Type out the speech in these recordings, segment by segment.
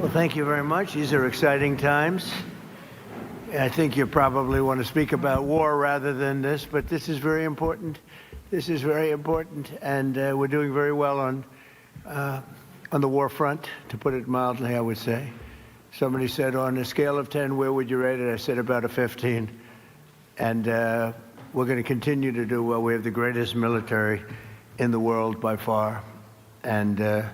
Well, thank you very much. These are exciting times. I think you probably want to speak about war rather than this, but this is very important. This is very important, and we're doing very well on the war front, to put it mildly, I would say. Somebody said, on a scale of 10, where would you rate it? I said about a 15. And we're going to continue to do well. We have the greatest military in the world by far. And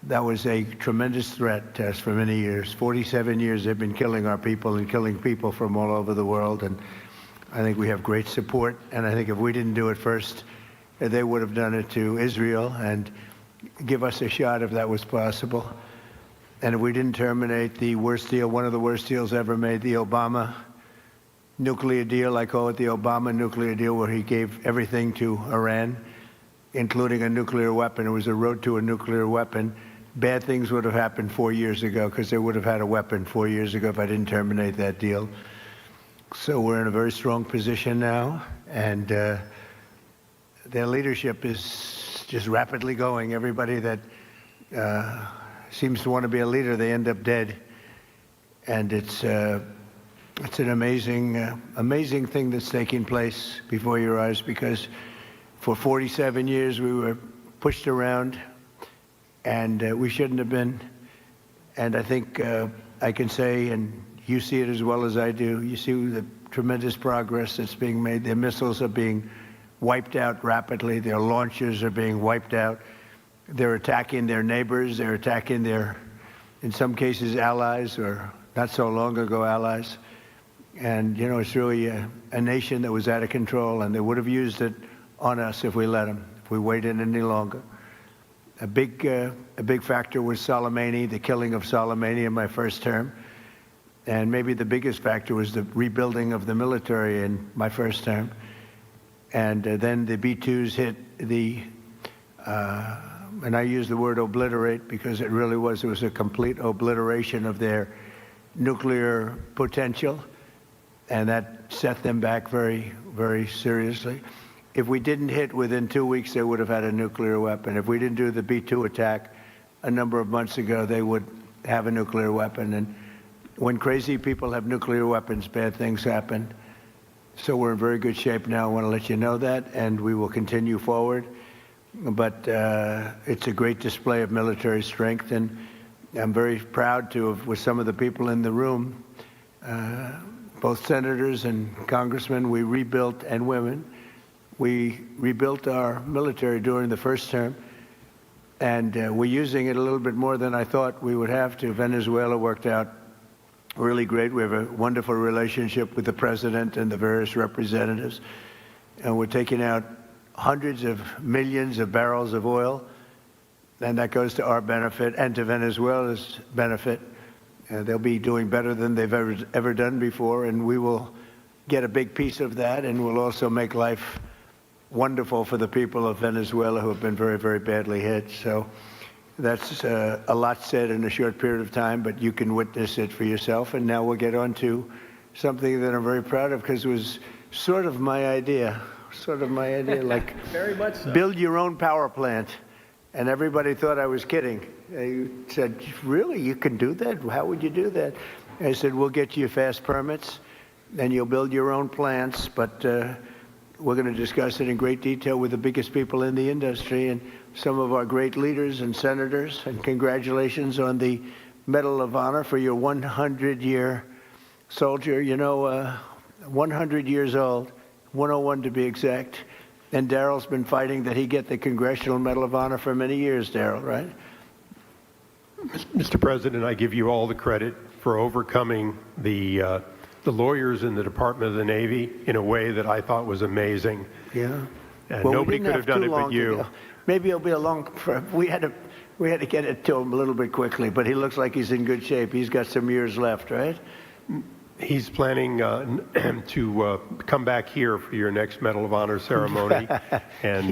that was a tremendous threat to us for many years. 47 years they've been killing our people and killing people from all over the world. And I think we have great support. And I think if we didn't do it first, they would have done it to Israel and give us a shot if that was possible. And if we didn't terminate the worst deal, one of the worst deals ever made, the Obama nuclear deal, I call it the Obama nuclear deal, where he gave everything to Iran, including a nuclear weapon. It was a road to a nuclear weapon. Bad things would have happened 4 years ago, because they would have had a weapon 4 years ago if I didn't terminate that deal. So we're in a very strong position now, and their leadership is just rapidly going. Everybody that seems to want to be a leader, they end up dead. And it's an amazing thing that's taking place before your eyes, because for 47 years we were pushed around, and we shouldn't have been. And I think I can say, and you see it as well as I do, you see the tremendous progress that's being made. Their missiles are being wiped out rapidly. Their launchers are being wiped out. They're attacking their neighbors. They're attacking their, in some cases, allies, or not so long ago allies. And, you know, it's really a nation that was out of control, and they would have used it on us if we let them, if we waited any longer. A big factor was Soleimani, the killing of Soleimani in my first term. And maybe the biggest factor was the rebuilding of the military in my first term. And then the B-2s hit the, and I use the word obliterate because it really was, it was a complete obliteration of their nuclear potential. And that set them back very, very seriously. If we didn't hit within 2 weeks, they would have had a nuclear weapon. If we didn't do the B-2 attack a number of months ago, they would have a nuclear weapon. And when crazy people have nuclear weapons, bad things happen. So we're in very good shape now. I want to let you know that, and we will continue forward. But it's a great display of military strength, and I'm very proud to have, with some of the people in the room, both senators and congressmen, we rebuilt, and women, we rebuilt our military during the first term, and we're using it a little bit more than I thought we would have to. Venezuela worked out really great. We have a wonderful relationship with the president and the various representatives, and we're taking out hundreds of millions of barrels of oil, and that goes to our benefit and to Venezuela's benefit. They'll be doing better than they've ever done before, and we will get a big piece of that, and we'll also make life wonderful for the people of Venezuela who have been very, very badly hit. So that's a lot said in a short period of time, but you can witness it for yourself. And now we'll get on to something that I'm very proud of, because it was sort of my idea, like very much so. Build your own power plant. And everybody thought I was kidding. They said, really, you can do that? How would you do that? I said, we'll get you fast permits, and you'll build your own plants, but we're going to discuss it in great detail with the biggest people in the industry and some of our great leaders and senators. And congratulations on the Medal of Honor for your 100-year soldier. You know, 100 years old, 101 to be exact. And Daryl's been fighting that he get the Congressional Medal of Honor for many years, Daryl, right? Mr. President, I give you all the credit for overcoming the lawyers in the Department of the Navy in a way that I thought was amazing. Yeah. And well, nobody could have done it but you. Maybe it'll be a long. We had to get it to him a little bit quickly, but he looks like he's in good shape. He's got some years left, right? He's planning to come back here for your next Medal of Honor ceremony, and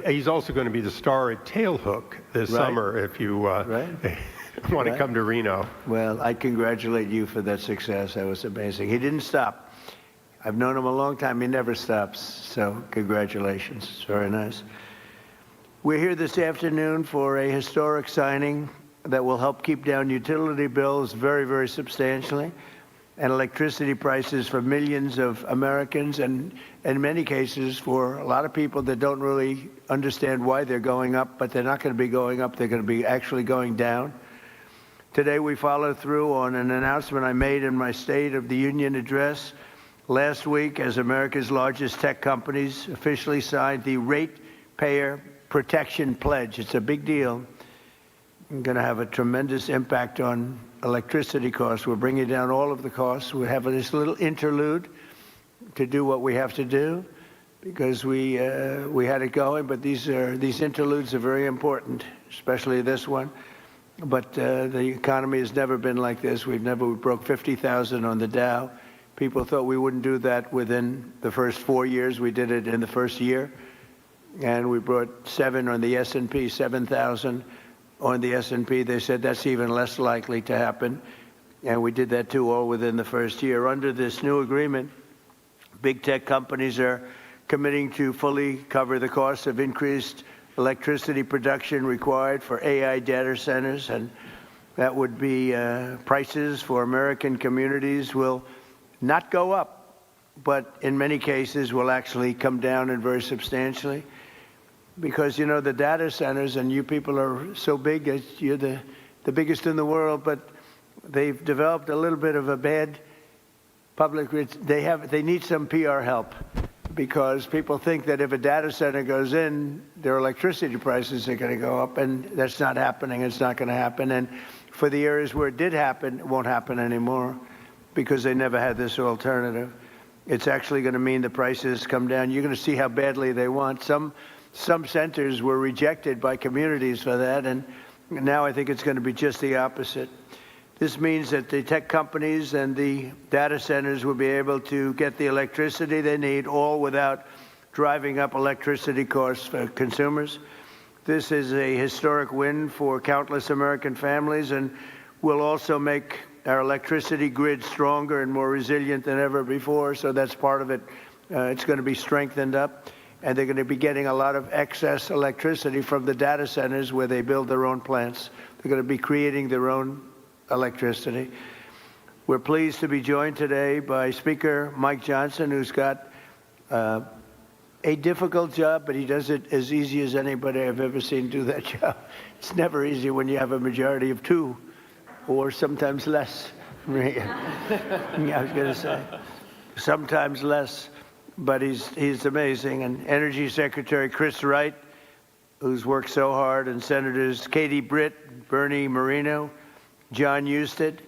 he's also going to be the star at Tailhook this summer if you want to come to Reno. Well, I congratulate you for that success. That was amazing. He didn't stop. I've known him a long time. He never stops. So congratulations. It's very nice. We're here this afternoon for a historic signing that will help keep down utility bills very, very substantially, and electricity prices for millions of Americans, and in many cases for a lot of people that don't really understand why they're going up, but they're not going to be going up, they're going to be actually going down. Today we follow through on an announcement I made in my State of the Union address last week, as America's largest tech companies officially signed the Ratepayer Pledge. It's a big deal. It's going to have a tremendous impact on electricity costs. We're bringing down all of the costs. We have this little interlude to do what we have to do, because we had it going, but these interludes are very important, especially this one. But the economy has never been like this. We broke 50,000 on the Dow. People thought we wouldn't do that within the first 4 years. We did it in the first year. And we brought 7 on the S&P, 7,000 on the S&P. They said that's even less likely to happen. And we did that too, all within the first year. Under this new agreement, big tech companies are committing to fully cover the cost of increased electricity production required for AI data centers, and that would be prices for American communities will not go up, but in many cases will actually come down, and very substantially, because, you know, the data centers, and you people are so big, you're the biggest in the world, but they've developed a little bit of a bad public, they need some PR help, because people think that if a data center goes in, their electricity prices are going to go up, and that's not happening. It's not going to happen. And for the areas where it did happen, it won't happen anymore, because they never had this alternative. It's actually going to mean the prices come down. You're going to see how badly they want. Some centers were rejected by communities for that, and now I think it's going to be just the opposite. This means that the tech companies and the data centers will be able to get the electricity they need, all without driving up electricity costs for consumers. This is a historic win for countless American families, and will also make our electricity grid stronger and more resilient than ever before. So that's part of it. It's going to be strengthened up, and they're going to be getting a lot of excess electricity from the data centers where they build their own plants. They're going to be creating their own electricity. We're pleased to be joined today by Speaker Mike Johnson, who's got a difficult job, but he does it as easy as anybody I've ever seen do that job. It's never easy when you have a majority of 2, or sometimes less. I was going to say sometimes less, but he's amazing. And Energy Secretary Chris Wright, who's worked so hard, and Senators Katie Britt, Bernie Moreno, John Husted.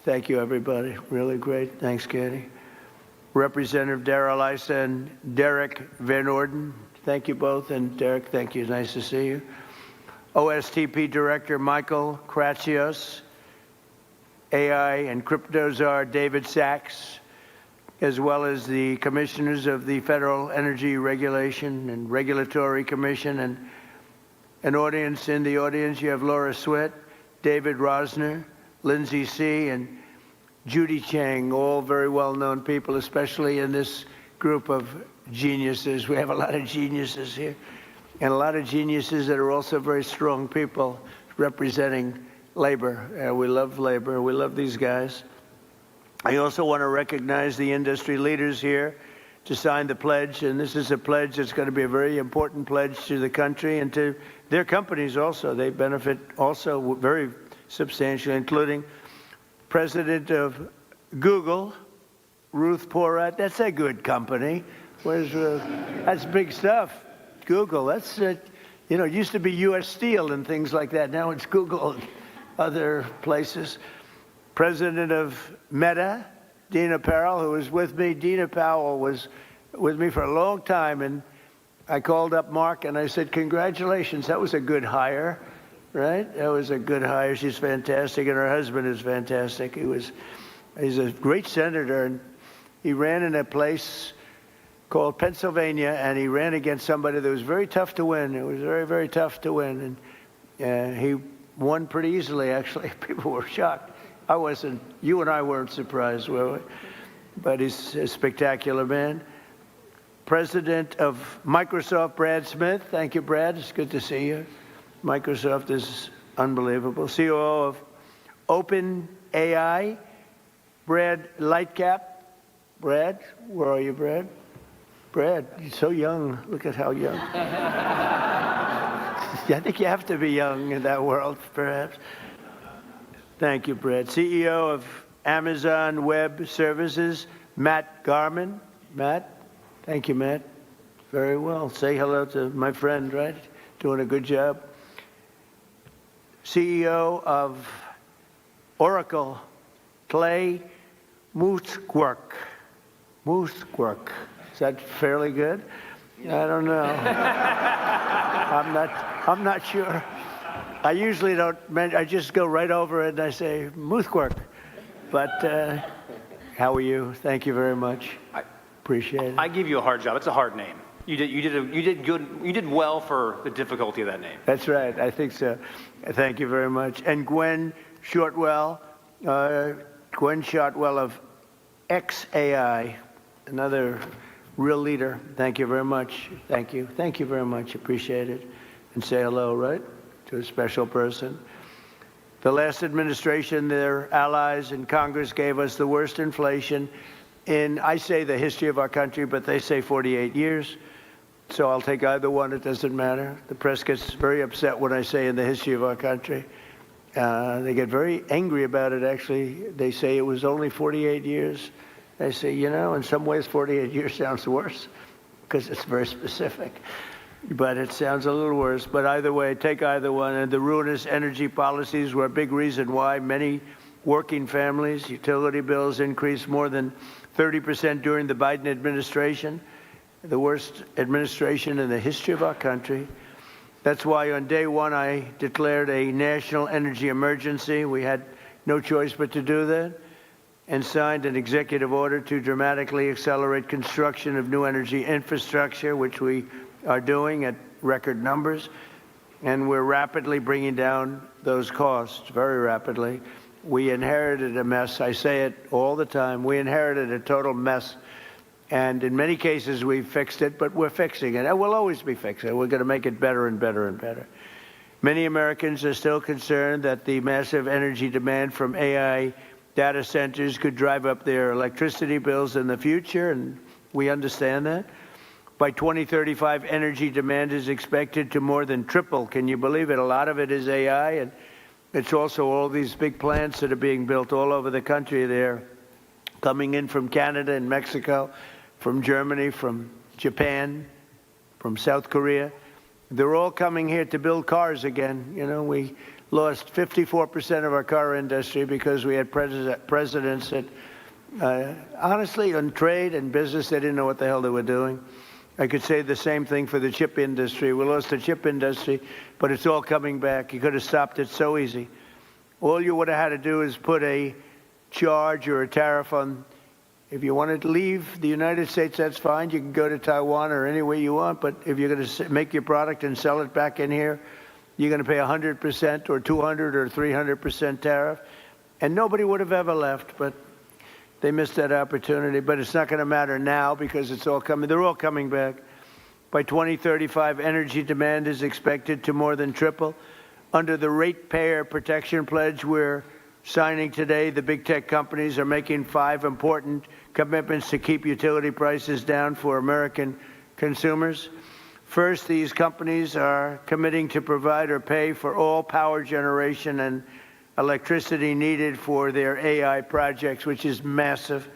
Thank you, everybody. Really great. Thanks, Katie. Representative Darrell Issa and Derek Van Orden. Thank you both. And Derek, thank you. Nice to see you. OSTP Director Michael Kratsios, AI and crypto czar David Sachs, as well as the commissioners of the Federal Energy Regulation and Regulatory Commission, and an audience. In the audience, you have Laura Sweat, David Rosner, Lindsay C., and Judy Chang, all very well-known people, especially in this group of geniuses. We have a lot of geniuses here, and a lot of geniuses that are also very strong people representing labor. We love labor. We love these guys. I also want to recognize the industry leaders here to sign the pledge, and this is a pledge that's going to be a very important pledge to the country and to their companies also. They benefit also very substantially, including President of Google, Ruth Porat. That's a good company. That's big stuff. Google, that's, you know, it used to be U.S. Steel and things like that. Now it's Google and other places. President of Meta, Dina Powell, who was with me. Dina Powell was with me for a long time, and I called up Mark and I said, congratulations, that was a good hire, right? That was a good hire. She's fantastic, and her husband is fantastic. He's a great senator, and he ran in a place called Pennsylvania, and he ran against somebody that was very tough to win. It was very, very tough to win, and he won pretty easily, actually. People were shocked. I wasn't, you and I weren't surprised, were we? But he's a spectacular man. President of Microsoft, Brad Smith. Thank you, Brad. It's good to see you. Microsoft is unbelievable. COO of Open AI, Brad Lightcap. Brad, where are you, Brad? Brad, you're so young. Look at how young. I think you have to be young in that world, perhaps. Thank you, Brad. CEO of Amazon Web Services, Matt Garman. Matt, thank you, Matt. Very well. Say hello to my friend, right? Doing a good job. CEO of Oracle, Clay Moosquark. Moosquark. Is that fairly good? I don't know. I'm not sure. I usually don't, I just go right over it and I say, Moosquark. But how are you? Thank you very much. Appreciate it. I give you a hard job. It's a hard name. You did good. You did well for the difficulty of that name. That's right. I think so. Thank you very much. And Gwen Shortwell, Gwen Shortwell of XAI, another real leader. Thank you very much. Thank you. Thank you very much. Appreciate it. And say hello, right, to a special person. The last administration, their allies in Congress gave us the worst inflation in, I say, the history of our country, but they say 48 years. So I'll take either one. It doesn't matter. The press gets very upset when I say in the history of our country. They get very angry about it, actually. They say it was only 48 years. I say, you know, in some ways 48 years sounds worse because it's very specific. But it sounds a little worse. But either way, take either one. And the ruinous energy policies were a big reason why many working families' utility bills increased more than 30% during the Biden administration, the worst administration in the history of our country. That's why on day one I declared a national energy emergency. We had no choice but to do that, and signed an executive order to dramatically accelerate construction of new energy infrastructure, which we are doing at record numbers. And we're rapidly bringing down those costs, very rapidly. We inherited a mess. I say it all the time. We inherited a total mess. And in many cases, we've fixed it, but we're fixing it. And we'll always be fixing it. We're going to make it better and better and better. Many Americans are still concerned that the massive energy demand from AI data centers could drive up their electricity bills in the future, and we understand that. By 2035, energy demand is expected to more than triple. Can you believe it? A lot of it is AI, and it's also all these big plants that are being built all over the country. They're coming in from Canada and Mexico, from Germany, from Japan, from South Korea. They're all coming here to build cars again. You know, we lost 54% of our car industry because we had presidents that, honestly, on trade and business, they didn't know what the hell they were doing. I could say the same thing for the chip industry. We lost the chip industry, but it's all coming back. You could have stopped it so easy. All you would have had to do is put a charge or a tariff on. If you wanted to leave the United States, that's fine. You can go to Taiwan or anywhere you want. But if you're going to make your product and sell it back in here, you're going to pay 100% or 200 or 300% tariff. And nobody would have ever left. But they missed that opportunity. But it's not going to matter now because it's all coming. They're all coming back. By 2035, energy demand is expected to more than triple. Under the Ratepayer Pledge, we're signing today, the big tech companies are making 5 important commitments to keep utility prices down for American consumers. First, these companies are committing to provide or pay for all power generation and electricity needed for their AI projects, which is massive.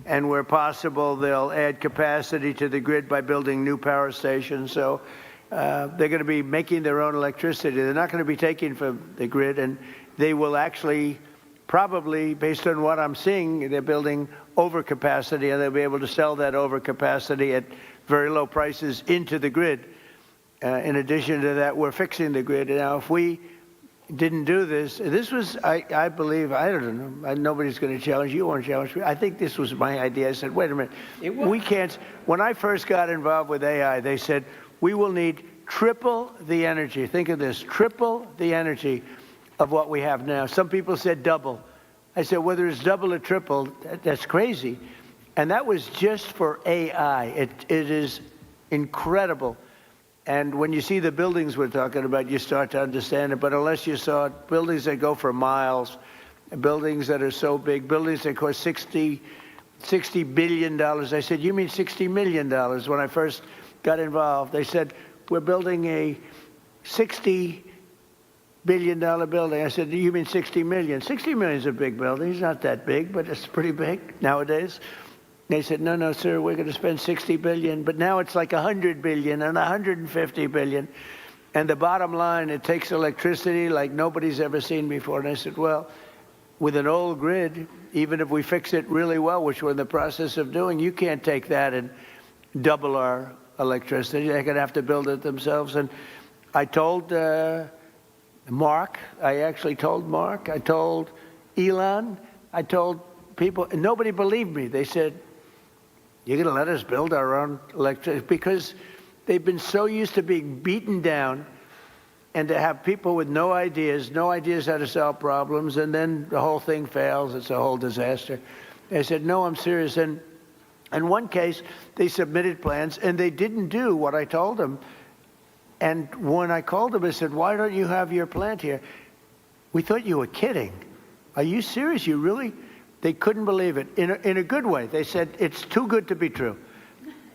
And where possible, they'll add capacity to the grid by building new power stations. So they're going to be making their own electricity. They're not going to be taking from the grid, and they will actually probably, based on what I'm seeing, they're building overcapacity, and they'll be able to sell that overcapacity at very low prices into the grid. In addition to that, we're fixing the grid. Now, if we didn't do this, this was, I believe, I don't know, nobody's going to challenge you, won't challenge me. I think this was my idea. I said, wait a minute, we can't, when I first got involved with AI, they said, we will need triple the energy. Think of this, triple the energy of what we have now. Some people said double. I said, whether it's double or triple, that's crazy. And that was just for AI. It is incredible And when you see the buildings we're talking about, you start to understand it. But unless you saw it, buildings that go for miles, buildings that are so big, buildings that cost $60 billion. I said, you mean $60 million? When I first got involved, they said, we're building a $60 billion building. I said, you mean 60 million? 60 million is a big building. It's not that big, but it's pretty big nowadays. They said, no, no, sir, we're going to spend 60 billion, but now it's like 100 billion and 150 billion. And the bottom line, it takes electricity like nobody's ever seen before. And I said, well, with an old grid, even if we fix it really well, which we're in the process of doing, you can't take that and double our electricity. They're going to have to build it themselves. And I told Mark, I actually told Mark, I told Elon, I told people, and nobody believed me. They said, you're going to let us build our own electricity? Because they've been so used to being beaten down and to have people with no ideas how to solve problems, and then the whole thing fails. It's a whole disaster. They said, no, I'm serious. And in one case, they submitted plans, and they didn't do what I told them. And when I called them, I said, why don't you have your plant here? We thought you were kidding. Are you serious? You really? They couldn't believe it, in a good way. They said, it's too good to be true.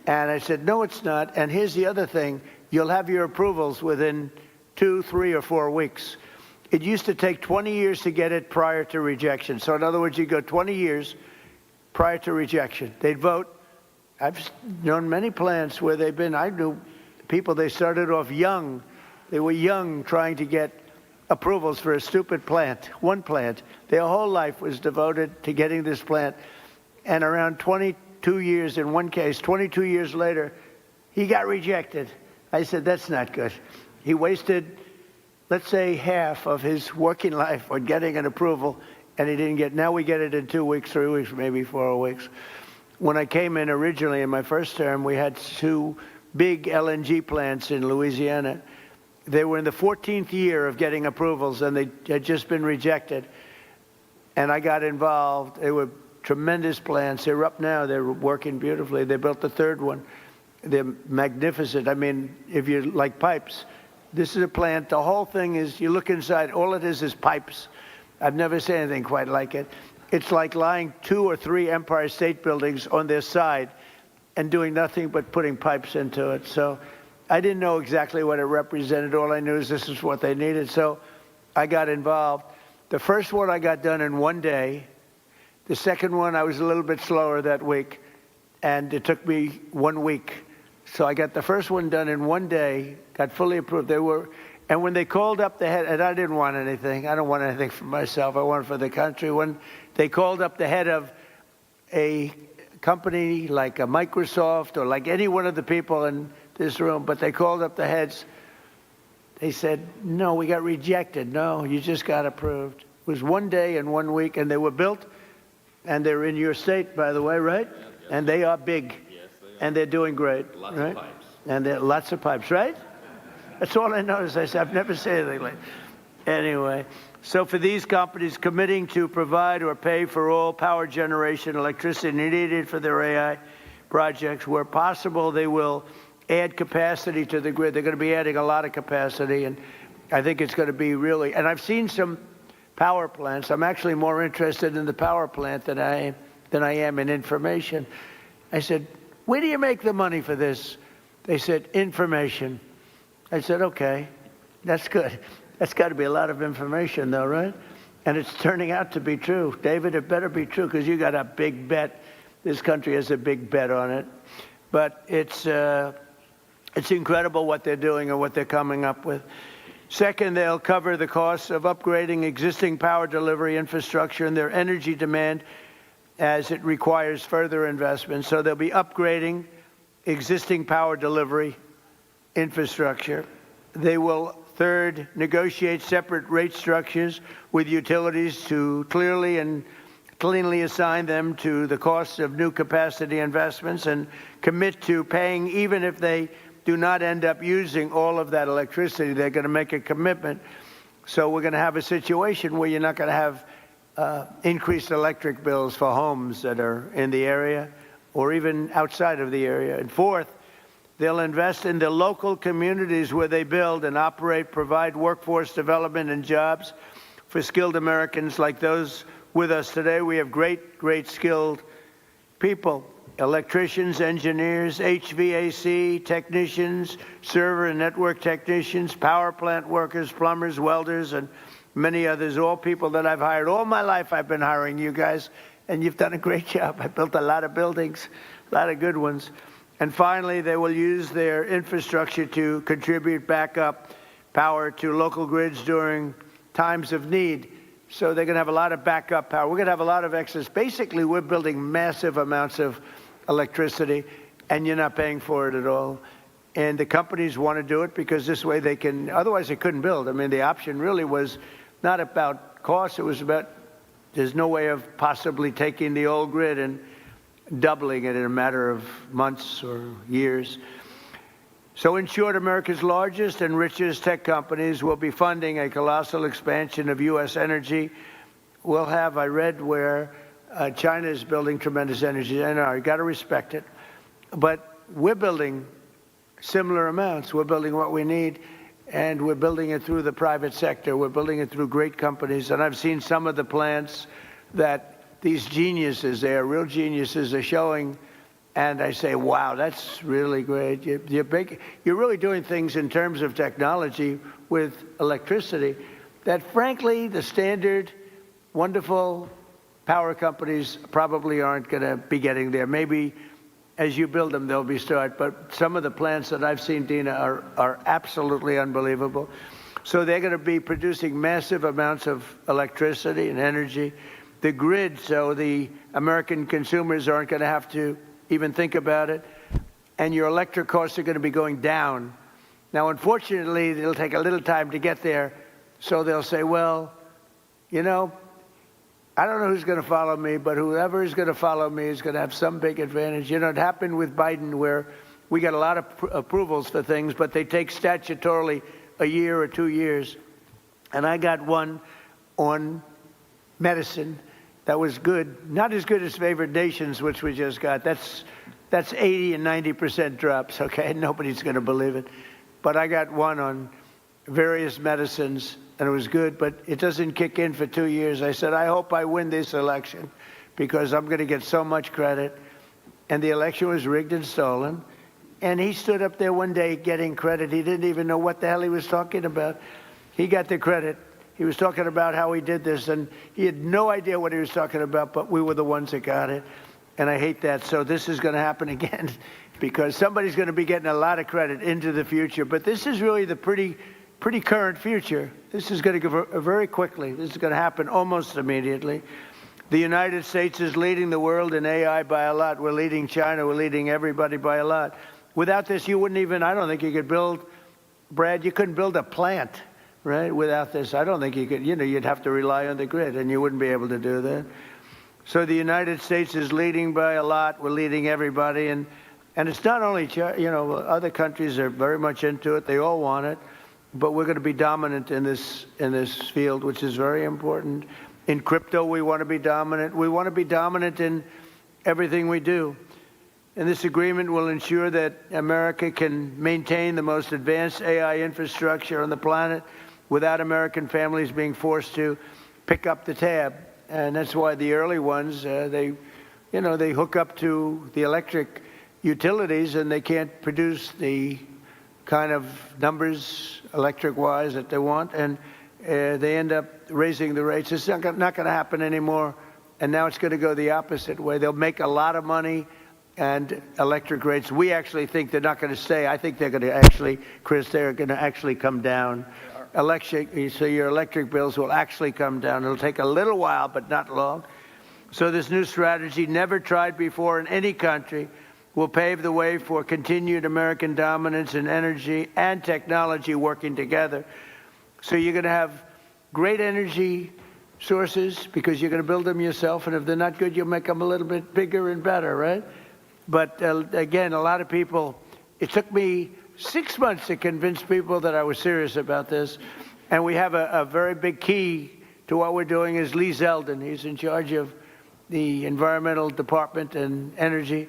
And I said, no, it's not. And here's the other thing. You'll have your approvals within 2, 3, or 4 weeks. It used to take 20 years to get it prior to rejection. So in other words, you go 20 years prior to rejection. They'd vote. I've known many plants where they've been, I knew people, they started off young. They were young trying to get approvals for a stupid plant, one plant. Their whole life was devoted to getting this plant. And around 22 years, in one case, 22 years later, he got rejected. I said, that's not good. He wasted, let's say, half of his working life on getting an approval, and he didn't get, now we get it in 2 weeks, 3 weeks, maybe 4 weeks. When I came in originally in my first term, we had 2 big LNG plants in Louisiana. They were in the 14th year of getting approvals, and they had just been rejected. And I got involved. They were tremendous plants. They're up now. They're working beautifully. They built the 3rd one. They're magnificent. I mean, if you like pipes, this is a plant. The whole thing is, you look inside, all it is pipes. I've never seen anything quite like it. It's like lying 2 or 3 Empire State Buildings on their side and doing nothing but putting pipes into it. So I didn't know exactly what it represented. All I knew is this is what they needed. So I got involved. The first one I got done in 1 day. The second one, I was a little bit slower that week, and it took me 1 week. So I got the first one done in 1 day, got fully approved. And when they called up the head, and I didn't want anything. I don't want anything for myself. I want it for the country. When they called up the head of a company like a Microsoft or like any one of the people in this room, but they called up the heads, they said, no, we got rejected. No, you just got approved. It was 1 day and 1 week, and they were built, and they're in your state, by the way, right? Yes, and they are big. Yes, they are. And they're doing great. Lots of pipes. And there are lots of pipes, right? That's all I noticed. I said, I've never seen anything like that. Anyway, so for these companies committing to provide or pay for all power generation electricity needed for their AI projects, where possible, they will add capacity to the grid. They're going to be adding a lot of capacity, and I think it's going to be really, and I've seen some power plants. I'm actually more interested in the power plant than I am in information. I said, where do you make the money for this? They said, information. I said, okay, that's good. That's got to be a lot of information, though, right? And it's turning out to be true. David, it better be true, because you got a big bet. This country has a big bet on it. But it's incredible what they're doing and what they're coming up with. Second, they'll cover the costs of upgrading existing power delivery infrastructure and their energy demand as it requires further investment. So they'll be upgrading existing power delivery infrastructure. They will, third, negotiate separate rate structures with utilities to cleanly assign them to the costs of new capacity investments and commit to paying even if they do not end up using all of that electricity. They're going to make a commitment. So we're going to have a situation where you're not going to have increased electric bills for homes that are in the area or even outside of the area. And fourth, They'll invest in the local communities where they build and operate, provide workforce development and jobs for skilled Americans like those with us today. We have great skilled people, electricians, engineers, HVAC technicians, server and network technicians, power plant workers, plumbers, welders, and many others, all people that I've hired. All my life I've been hiring you guys, and you've done a great job. I built a lot of buildings, a lot of good ones. And finally, they will use their infrastructure to contribute backup power to local grids during times of need. So they're going to have a lot of backup power. We're going to have a lot of excess. Basically, we're building massive amounts of electricity, and you're not paying for it at all. And the companies want to do it because this way they can, otherwise they couldn't build. I mean, the option really was not about cost. It was about there's no way of possibly taking the old grid and doubling it in a matter of months or years. So in short, America's largest and richest tech companies will be funding a colossal expansion of U.S. energy. We'll have, I read where China is building tremendous energy. I know, you got to respect it. But we're building similar amounts. We're building what we need, and we're building it through the private sector. We're building it through great companies. And I've seen some of the plants that these geniuses, they are real geniuses, are showing, and I say, wow, that's really great. You're really doing things in terms of technology with electricity that, frankly, the standard, wonderful power companies probably aren't going to be getting there. Maybe as you build them, they'll be start. But some of the plants that I've seen, Dina, are absolutely unbelievable. So they're going to be producing massive amounts of electricity and energy. The grid, so the American consumers aren't going to have to even think about it. And your electric costs are going to be going down. Now, unfortunately, it'll take a little time to get there. So they'll say, well, you know, I don't know who's going to follow me, but whoever is going to follow me is going to have some big advantage. You know, it happened with Biden where we got a lot of approvals for things, but they take statutorily a year or 2 years. And I got one on medicine that was good, not as good as favored nations, which we just got. That's 80 and 90% drops, okay? Nobody's going to believe it. But I got one on various medicines, and it was good, but it doesn't kick in for 2 years. I said, I hope I win this election because I'm going to get so much credit. And the election was rigged and stolen. And he stood up there one day getting credit. He didn't even know what the hell he was talking about. He got the credit. He was talking about how he did this, and he had no idea what he was talking about, but we were the ones that got it. And I hate that. So this is going to happen again because somebody's going to be getting a lot of credit into the future. But this is really the pretty current future. This is going to go very quickly. This is going to happen almost immediately. The United States is leading the world in AI by a lot. We're leading China. We're leading everybody by a lot. Without this, you wouldn't even, I don't think you could build, Brad, you couldn't build a plant, right? Without this, I don't think you could, you'd have to rely on the grid, and you wouldn't be able to do that. So the United States is leading by a lot. We're leading everybody. And it's not only, other countries are very much into it. They all want it. But we're going to be dominant in this field, which is very important. In crypto, we want to be dominant. We want to be dominant in everything we do. And this agreement will ensure that America can maintain the most advanced AI infrastructure on the planet without American families being forced to pick up the tab. And that's why the early ones, they hook up to the electric utilities and they can't produce the kind of numbers electric-wise that they want, and they end up raising the rates. It's not going to happen anymore, and now it's going to go the opposite way. They'll make a lot of money, and electric rates, we actually think they're not going to stay. I think they're going to actually, Chris, they're going to actually come down. So your electric bills will actually come down. It'll take a little while, but not long. So this new strategy, never tried before in any country, will pave the way for continued American dominance in energy and technology working together. So you're going to have great energy sources because you're going to build them yourself, and if they're not good, you'll make them a little bit bigger and better, right? But again, a lot of people, it took me 6 months to convince people that I was serious about this, and we have a very big key to what we're doing is Lee Zeldin. He's in charge of the environmental department and energy.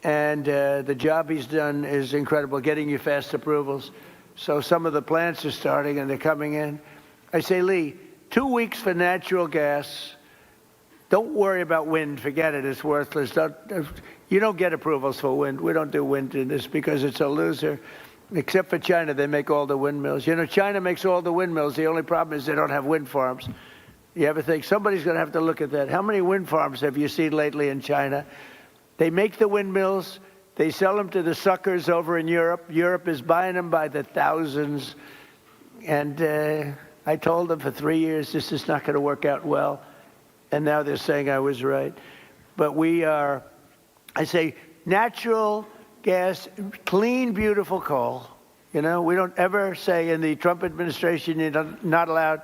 and the job he's done is incredible, getting you fast approvals. So some of the plants are starting, and they're coming in. I say, Lee, 2 weeks for natural gas. Don't worry about wind. Forget it. It's worthless. You don't get approvals for wind. We don't do wind in this because it's a loser. Except for China, they make all the windmills. You know, China makes all the windmills. The only problem is they don't have wind farms. You ever think somebody's going to have to look at that? How many wind farms have you seen lately in China? They make the windmills. They sell them to the suckers over in Europe. Europe is buying them by the thousands. And I told them for 3 years, this is not going to work out well. And now they're saying I was right. But I say, natural gas, clean, beautiful coal. You know, we don't ever say in the Trump administration you're not allowed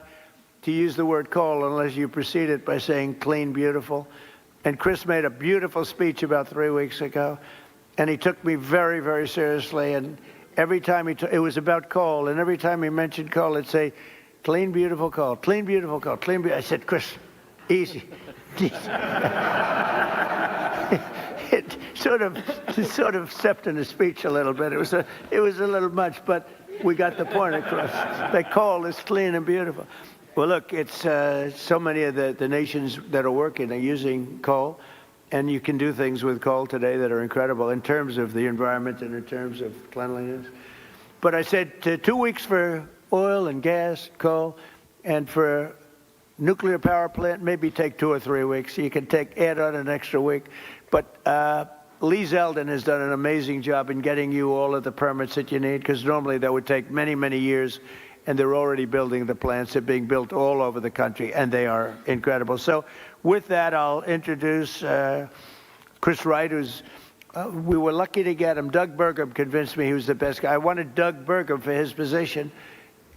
to use the word coal unless you precede it by saying clean, beautiful. And Chris made a beautiful speech about 3 weeks ago, and he took me very, very seriously. And every time it was about coal, and every time he mentioned coal, it'd say, clean, beautiful coal, clean, beautiful coal, clean, beautiful. I said, Chris, easy. It sort of stepped in the speech a little bit. It was a little much, but we got the point across. That coal is clean and beautiful. Well, look, it's so many of the nations that are working are using coal, and you can do things with coal today that are incredible in terms of the environment and in terms of cleanliness. But I said 2 weeks for oil and gas, coal, and for nuclear power plant, maybe take 2 or 3 weeks. You can add on an extra week. But Lee Zeldin has done an amazing job in getting you all of the permits that you need, because normally that would take many, many years, and they're already building the plants. They're being built all over the country, and they are incredible. So with that, I'll introduce Chris Wright, who's we were lucky to get him. Doug Burgum convinced me he was the best guy. I wanted Doug Burgum for his position,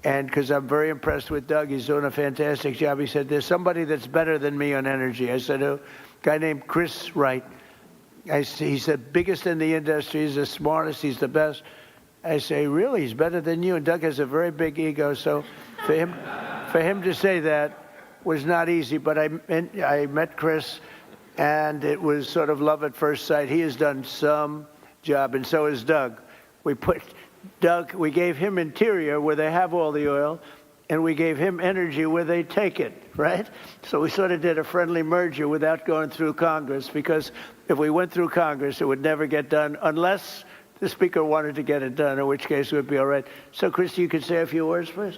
and because I'm very impressed with Doug, he's doing a fantastic job. He said, there's somebody that's better than me on energy. I said, who? A guy named Chris Wright. He's the biggest in the industry. He's the smartest. He's the best. I say, really? He's better than you? And Doug has a very big ego. So for him to say that was not easy. But I met Chris, and it was sort of love at first sight. He has done some job, and so has Doug. We gave him interior where they have all the oil, and we gave him energy where they take it, right? So we sort of did a friendly merger without going through Congress, because if we went through Congress, it would never get done unless the Speaker wanted to get it done, in which case it would be all right. So, Chris, you could say a few words, please.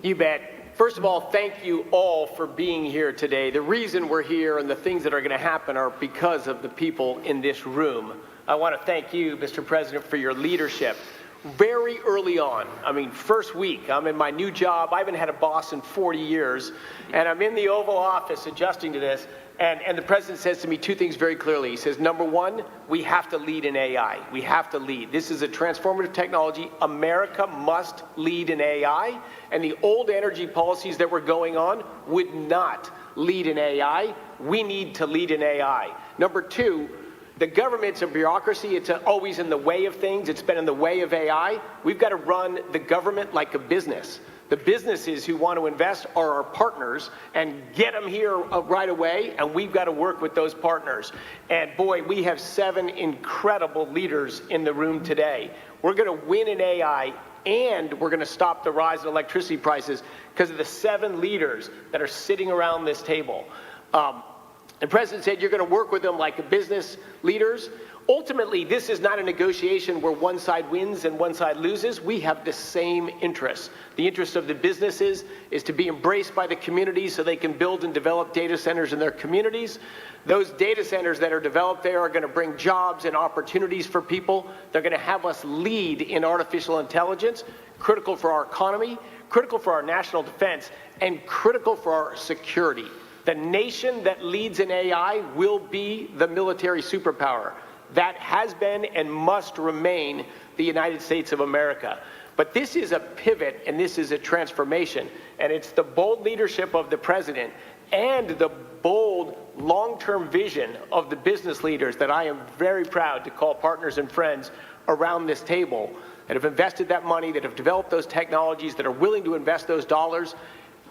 You bet. First of all, thank you all for being here today. The reason we're here and the things that are going to happen are because of the people in this room. I want to thank you, Mr. President, for your leadership. Very early on, I mean, first week, I'm in my new job. I haven't had a boss in 40 years, and I'm in the Oval Office adjusting to this, and the President says to me 2 things very clearly. He says, number one, we have to lead in AI. We have to lead. This is a transformative technology. America must lead in AI, and the old energy policies that were going on would not lead in AI. We need to lead in AI. Number two, the government's a bureaucracy. It's always in the way of things. It's been in the way of AI. We've got to run the government like a business. The businesses who want to invest are our partners, and get them here right away, and we've got to work with those partners. And boy, we have 7 incredible leaders in the room today. We're going to win in AI, and we're going to stop the rise in electricity prices because of the 7 leaders that are sitting around this table. The President said you're going to work with them like business leaders. Ultimately, this is not a negotiation where one side wins and one side loses. We have the same interests. The interest of the businesses is to be embraced by the communities so they can build and develop data centers in their communities. Those data centers that are developed there are going to bring jobs and opportunities for people. They're going to have us lead in artificial intelligence, critical for our economy, critical for our national defense, and critical for our security. The nation that leads in AI will be the military superpower. That has been and must remain the United States of America. But this is a pivot, and this is a transformation. And it's the bold leadership of the President and the bold long-term vision of the business leaders that I am very proud to call partners and friends around this table that have invested that money, that have developed those technologies, that are willing to invest those dollars,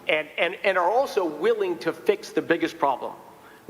and are also willing to fix the biggest problem.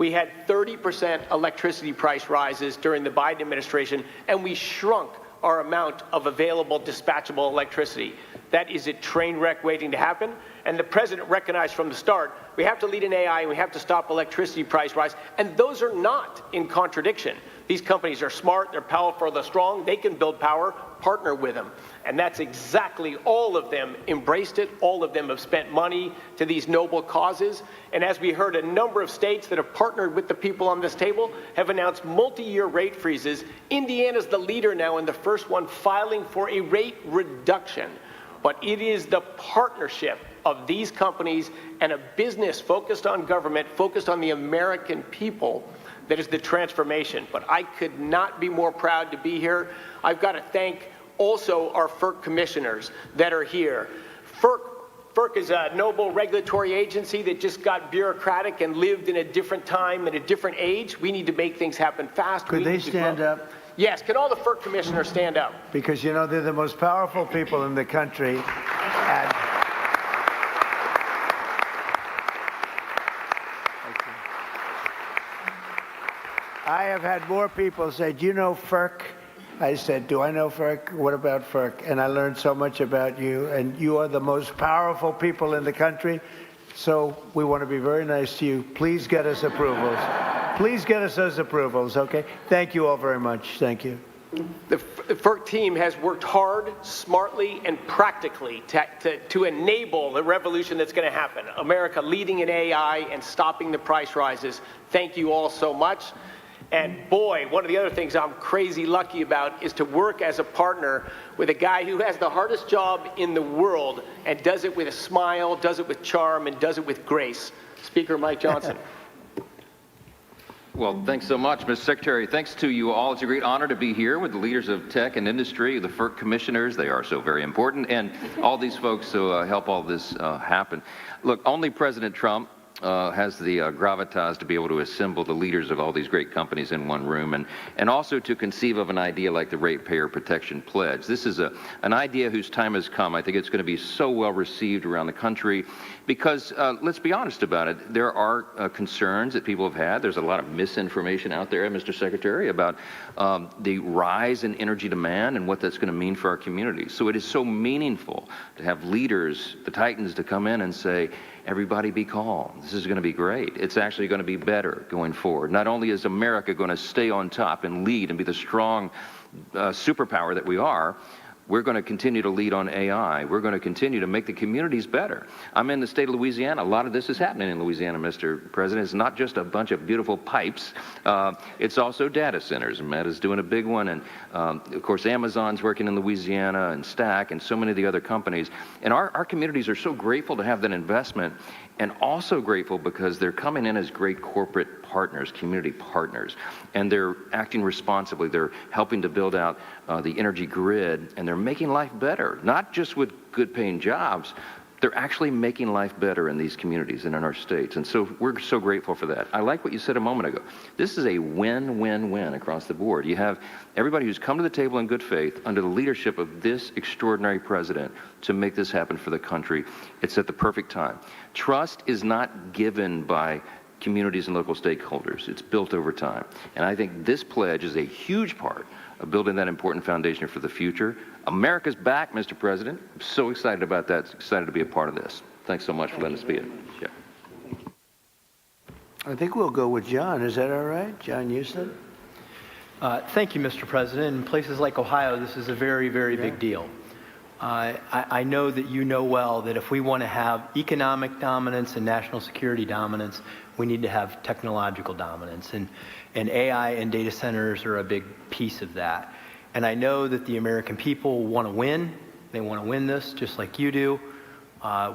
We had 30% electricity price rises during the Biden administration, and we shrunk our amount of available dispatchable electricity. That is a train wreck waiting to happen. And the president recognized from the start, we have to lead in AI and we have to stop electricity price rise. And those are not in contradiction. These companies are smart, they're powerful, they're strong, they can build power, partner with them. And that's exactly, all of them embraced it. All of them have spent money to these noble causes. And as we heard, a number of states that have partnered with the people on this table have announced multi-year rate freezes. Indiana's the leader now and the first one filing for a rate reduction. But it is the partnership of these companies and a business focused on government, focused on the American people, that is the transformation. But I could not be more proud to be here. I've got to thank also our FERC commissioners that are here. FERC is a noble regulatory agency that just got bureaucratic and lived in a different time and a different age. We need to make things happen fast. Could they stand up? Yes, can all the FERC commissioners stand up? Because, you know, they're the most powerful people in the country. And I have had more people say, do you know FERC? I said, do I know FERC? What about FERC? And I learned so much about you, and you are the most powerful people in the country. So we want to be very nice to you. Please get us approvals. Please get us those approvals, okay? Thank you all very much. Thank you. The FERC team has worked hard, smartly, and practically to enable the revolution that's going to happen. America leading in AI and stopping the price rises. Thank you all so much. And boy, one of the other things I'm crazy lucky about is to work as a partner with a guy who has the hardest job in the world and does it with a smile, does it with charm, and does it with grace. Speaker Mike Johnson. Well, thanks so much, Mr. Secretary. Thanks to you all. It's a great honor to be here with the leaders of tech and industry, the FERC commissioners. They are so very important, and all these folks who help all this happen. Look, only President Trump has the gravitas to be able to assemble the leaders of all these great companies in one room, and also to conceive of an idea like the Ratepayer Protection Pledge. This is an idea whose time has come. I think it's going to be so well received around the country because, let's be honest about it, there are concerns that people have had. There's a lot of misinformation out there, Mr. Secretary, about the rise in energy demand and what that's going to mean for our communities. So it is so meaningful to have leaders, the titans, to come in and say, everybody be calm. This is going to be great. It's actually going to be better going forward. Not only is America going to stay on top and lead and be the strong superpower that we are, we're going to continue to lead on AI. We're going to continue to make the communities better. I'm in the state of Louisiana. A lot of this is happening in Louisiana, Mr. President. It's not just a bunch of beautiful pipes. It's also data centers. Meta's doing a big one. And, of course, Amazon's working in Louisiana, and Stack, and so many of the other companies. And our communities are so grateful to have that investment, and also grateful because they're coming in as great corporate partners, community partners, and they're acting responsibly. They're helping to build out the energy grid, and they're making life better, not just with good paying jobs. They're actually making life better in these communities and in our states. And so we're so grateful for that. I like what you said a moment ago. This is a win-win-win across the board. You have everybody who's come to the table in good faith under the leadership of this extraordinary president to make this happen for the country. It's at the perfect time. Trust is not given by communities and local stakeholders. It's built over time. And I think this pledge is a huge part of building that important foundation for the future. America's back, Mr. President. I'm so excited about that. Excited to be a part of this. Thanks so much for letting us be it. Yeah. I think we'll go with John. Is that all right? John Houston? Thank you, Mr. President. In places like Ohio, this is a very, very big deal. I know that you know well that if we want to have economic dominance and national security dominance, we need to have technological dominance. And AI and data centers are a big piece of that. And I know that the American people want to win. They want to win this just like you do.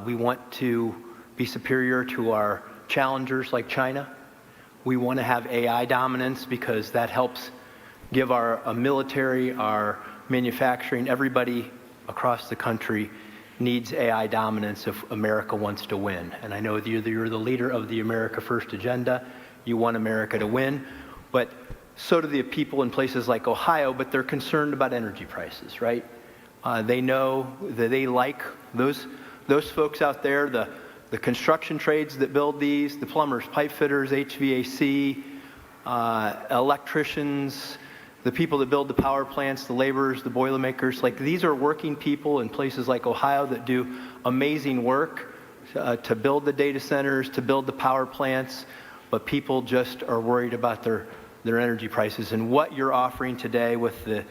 We want to be superior to our challengers like China. We want to have AI dominance because that helps give our military, our manufacturing, everybody across the country needs AI dominance if America wants to win. And I know that you're the leader of the America First agenda. You want America to win, but so do the people in places like Ohio, but they're concerned about energy prices, right? They know that they like those folks out there, the the construction trades that build these, the plumbers, pipe fitters, HVAC, electricians, the people that build the power plants, the laborers, the boilermakers, like these are working people in places like Ohio that do amazing work to build the data centers, to build the power plants, but people just are worried about their energy prices. And what you're offering today with this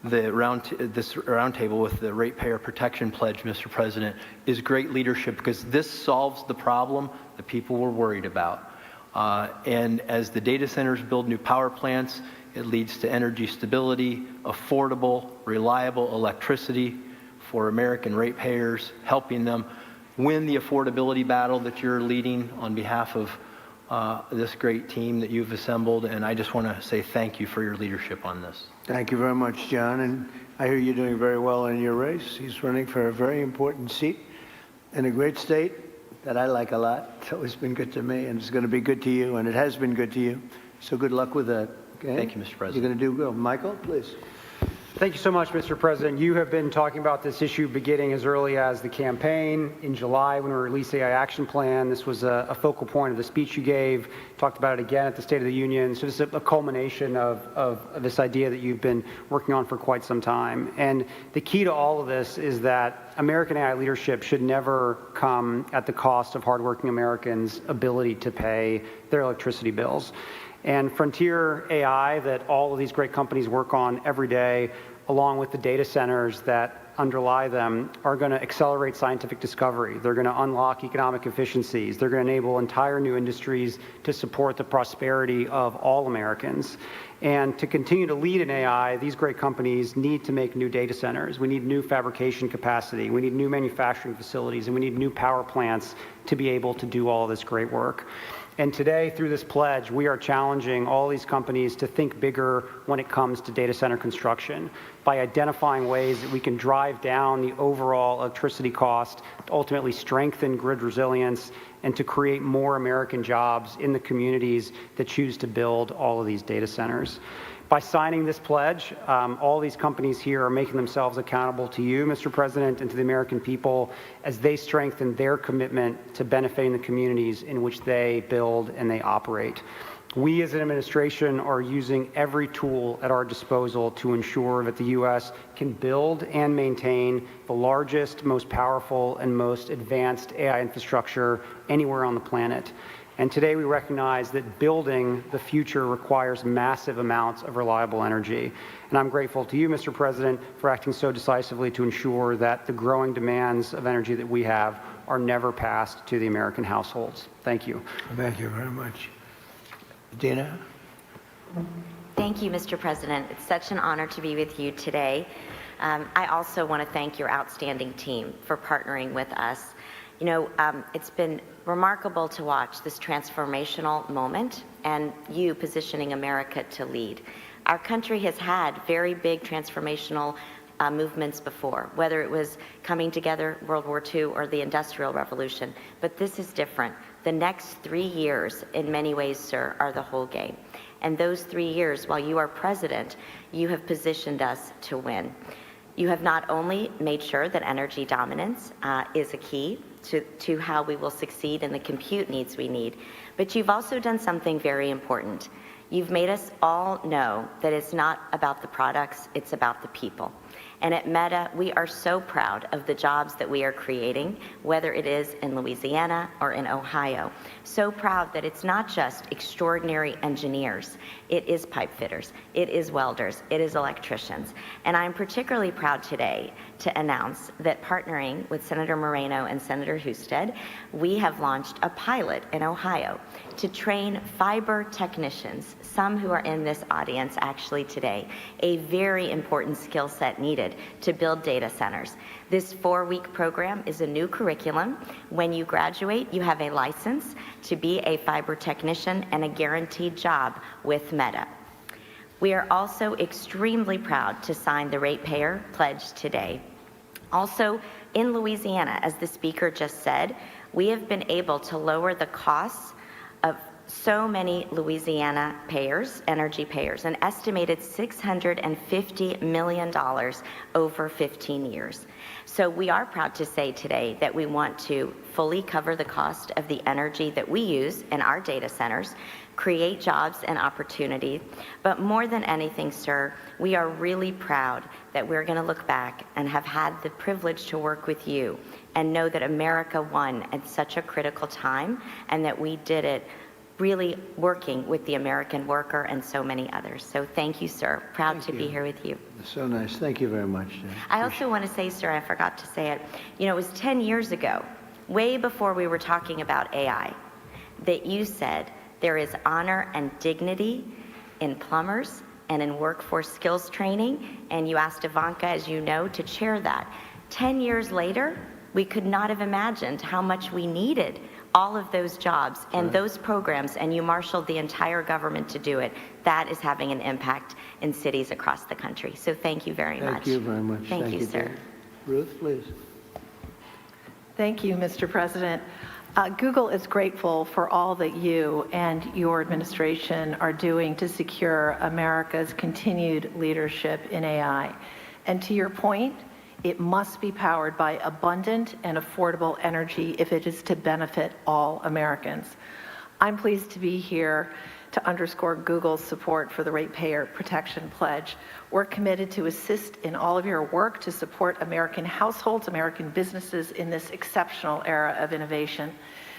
roundtable with the Ratepayer Protection Pledge, Mr. President, is great leadership because this solves the problem that people were worried about. And as the data centers build new power plants, it leads to energy stability, affordable, reliable electricity for American ratepayers, helping them win the affordability battle that you're leading on behalf of this great team that you've assembled. And I just want to say thank you for your leadership on this. Thank you very much, John. And I hear you're doing very well in your race. He's running for a very important seat in a great state that I like a lot. It's always been good to me, and it's going to be good to you, and it has been good to you. So good luck with that. Okay? Thank you, Mr. President. You're going to do good. Michael, please. Thank you so much, Mr. President. You have been talking about this issue beginning as early as the campaign. In July, when we released the AI Action Plan, this was a focal point of the speech you gave. Talked about it again at the State of the Union. So this is a culmination of this idea that you've been working on for quite some time. And the key to all of this is that American AI leadership should never come at the cost of hardworking Americans' ability to pay their electricity bills. And Frontier AI that all of these great companies work on every day, along with the data centers that underlie them, are going to accelerate scientific discovery. They're going to unlock economic efficiencies. They're going to enable entire new industries to support the prosperity of all Americans. And to continue to lead in AI, these great companies need to make new data centers. We need new fabrication capacity. We need new manufacturing facilities, and we need new power plants to be able to do all this great work. And today, through this pledge, we are challenging all these companies to think bigger when it comes to data center construction by identifying ways that we can drive down the overall electricity cost, to ultimately strengthen grid resilience, and to create more American jobs in the communities that choose to build all of these data centers. By signing this pledge, all these companies here are making themselves accountable to you, Mr. President, and to the American people as they strengthen their commitment to benefiting the communities in which they build and they operate. We as an administration are using every tool at our disposal to ensure that the U.S. can build and maintain the largest, most powerful, and most advanced AI infrastructure anywhere on the planet. And today we recognize that building the future requires massive amounts of reliable energy. And I'm grateful to you, Mr. President, for acting so decisively to ensure that the growing demands of energy that we have are never passed to the American households. Thank you. Thank you very much. Dina? Thank you, Mr. President. It's such an honor to be with you today. I also want to thank your outstanding team for partnering with us. You know, it's been remarkable to watch this transformational moment and you positioning America to lead. Our country has had very big transformational movements before, whether it was coming together, World War II, or the Industrial Revolution. But this is different. The next 3 years, in many ways, sir, are the whole game. And those 3 years, while you are president, you have positioned us to win. You have not only made sure that energy dominance is a key to how we will succeed in the compute needs we need, but you've also done something very important. You've made us all know that it's not about the products, it's about the people. And at Meta, we are so proud of the jobs that we are creating, whether it is in Louisiana or in Ohio. So proud that it's not just extraordinary engineers, it is pipe fitters, it is welders, it is electricians. And I'm particularly proud today to announce that partnering with Senator Moreno and Senator Husted, we have launched a pilot in Ohio to train fiber technicians, some who are in this audience actually today, a very important skill set needed to build data centers. This 4-week program is a new curriculum. When you graduate, you have a license to be a fiber technician and a guaranteed job with Meta. We are also extremely proud to sign the Ratepayer Pledge today. Also, in Louisiana, as the speaker just said, we have been able to lower the costs of so many Louisiana payers, energy payers, an estimated $650 million over 15 years. So we are proud to say today that we want to fully cover the cost of the energy that we use in our data centers, create jobs and opportunity, but more than anything, sir, we are really proud that we're going to look back and have had the privilege to work with you and know that America won at such a critical time and that we did it really working with the American worker and so many others. So thank you, sir. Proud to be here with you. So nice. Thank you very much. I also want to say, sir, I forgot to say it, you know, it was 10 years ago, way before we were talking about AI, that you said there is honor and dignity in plumbers and in workforce skills training, and you asked Ivanka, as you know, to chair that. 10 years later, we could not have imagined how much we needed all of those jobs and those programs, and you marshaled the entire government to do it. That is having an impact in cities across the country. So thank you very much. Thank you very much. Thank you, sir. Dave. Ruth, please. Thank you, Mr. President. Google is grateful for all that you and your administration are doing to secure America's continued leadership in AI. And to your point, it must be powered by abundant and affordable energy if it is to benefit all Americans. I'm pleased to be here to underscore Google's support for the Ratepayer Protection Pledge. We're committed to assist in all of your work to support American households, American businesses in this exceptional era of innovation.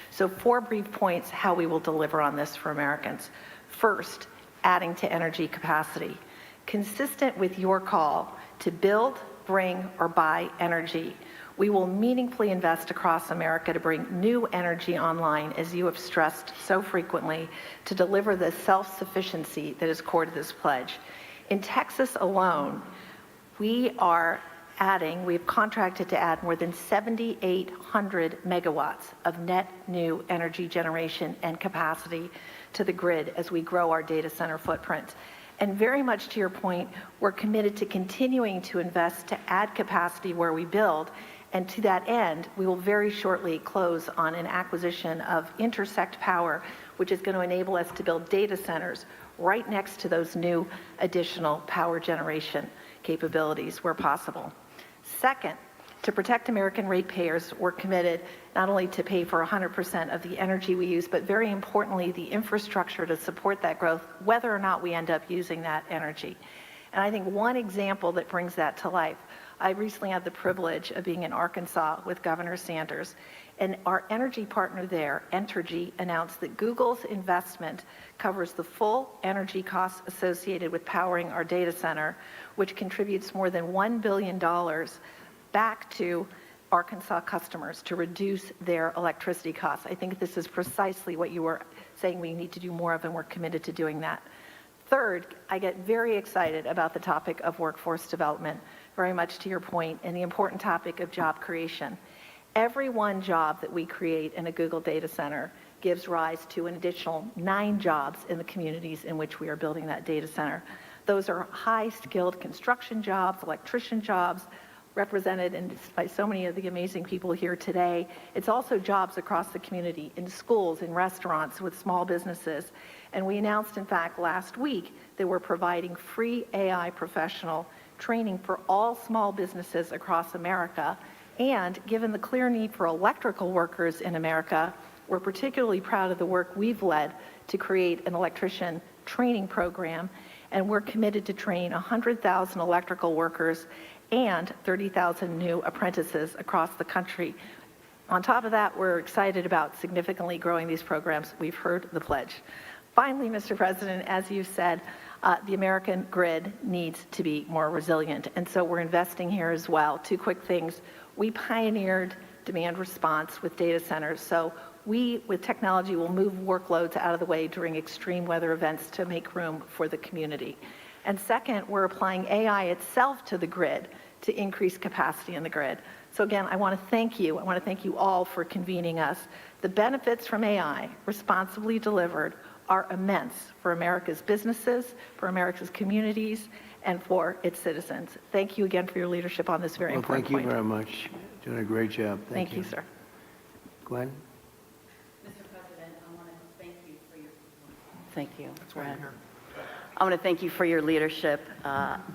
So 4 brief points how we will deliver on this for Americans. First, adding to energy capacity. Consistent with your call to build, bring, or buy energy, we will meaningfully invest across America to bring new energy online, as you have stressed so frequently, to deliver the self-sufficiency that is core to this pledge. In Texas alone, we've contracted to add more than 7,800 megawatts of net new energy generation and capacity to the grid as we grow our data center footprint. And very much to your point, we're committed to continuing to invest to add capacity where we build. And to that end, we will very shortly close on an acquisition of Intersect Power, which is going to enable us to build data centers right next to those new additional power generation capabilities where possible. Second, to protect American ratepayers, we're committed not only to pay for 100% of the energy we use, but very importantly, the infrastructure to support that growth, whether or not we end up using that energy. And I think one example that brings that to life, I recently had the privilege of being in Arkansas with Governor Sanders, and our energy partner there, Entergy, announced that Google's investment covers the full energy costs associated with powering our data center, which contributes more than $1 billion back to Arkansas customers to reduce their electricity costs. I think this is precisely what you were saying we need to do more of, and we're committed to doing that. Third, I get very excited about the topic of workforce development, very much to your point, and the important topic of job creation. Every one job that we create in a Google data center gives rise to an additional 9 jobs in the communities in which we are building that data center. Those are high-skilled construction jobs, electrician jobs, represented by so many of the amazing people here today. It's also jobs across the community, in schools, in restaurants, with small businesses. And we announced, in fact, last week that we're providing free AI professional training for all small businesses across America. And given the clear need for electrical workers in America, we're particularly proud of the work we've led to create an electrician training program. And we're committed to train 100,000 electrical workers and 30,000 new apprentices across the country. On top of that, we're excited about significantly growing these programs. We've heard the pledge. Finally, Mr. President, as you said, the American grid needs to be more resilient, and so we're investing here as well. 2 quick things. We pioneered demand response with data centers, so we, with technology, will move workloads out of the way during extreme weather events to make room for the community. And second, we're applying AI itself to the grid to increase capacity in the grid. So again, I want to thank you. I want to thank you all for convening us. The benefits from AI, responsibly delivered, are immense for America's businesses, for America's communities, and for its citizens. Thank you again for your leadership on this very important point. Thank you very much. Doing a great job. Thank you, sir. Gwen? Mr. President, I want to thank you for your Thank you. I want to thank you for your leadership.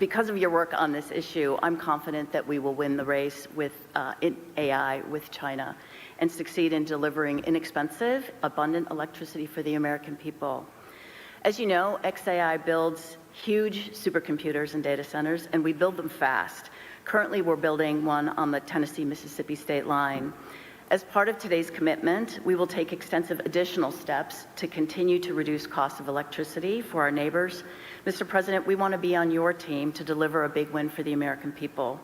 Because of your work on this issue, I'm confident that we will win the race with in AI with China and succeed in delivering inexpensive, abundant electricity for the American people. As you know, XAI builds huge supercomputers and data centers, and we build them fast. Currently, we're building one on the Tennessee-Mississippi state line. As part of today's commitment, we will take extensive additional steps to continue to reduce costs of electricity for our neighbors. Mr. President, we want to be on your team to deliver a big win for the American people.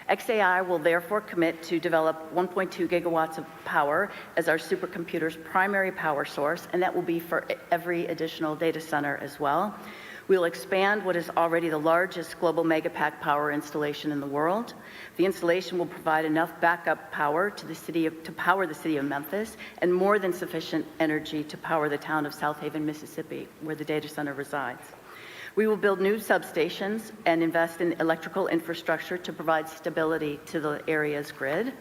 XAI will therefore commit to develop 1.2 gigawatts of power as our supercomputer's primary power source, and that will be for every additional data center as well. We'll expand what is already the largest global megapack power installation in the world. The installation will provide enough backup power to power the city of Memphis, and more than sufficient energy to power the town of South Haven, Mississippi, where the data center resides. We will build new substations and invest in electrical infrastructure to provide stability to the area's grid.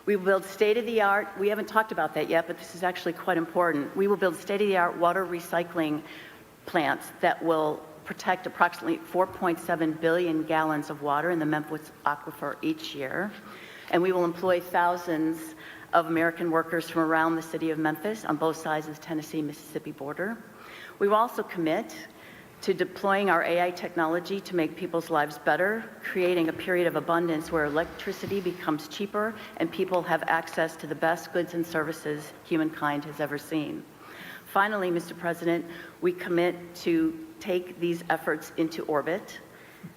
We will build state-of-the-art, we haven't talked about that yet, but this is actually quite important. We will build state-of-the-art water recycling plants that will protect approximately 4.7 billion gallons of water in the Memphis aquifer each year. And we will employ thousands of American workers from around the city of Memphis on both sides of the Tennessee-Mississippi border. We will also commit to deploying our AI technology to make people's lives better, creating a period of abundance where electricity becomes cheaper and people have access to the best goods and services humankind has ever seen. Finally, Mr. President, we commit to take these efforts into orbit.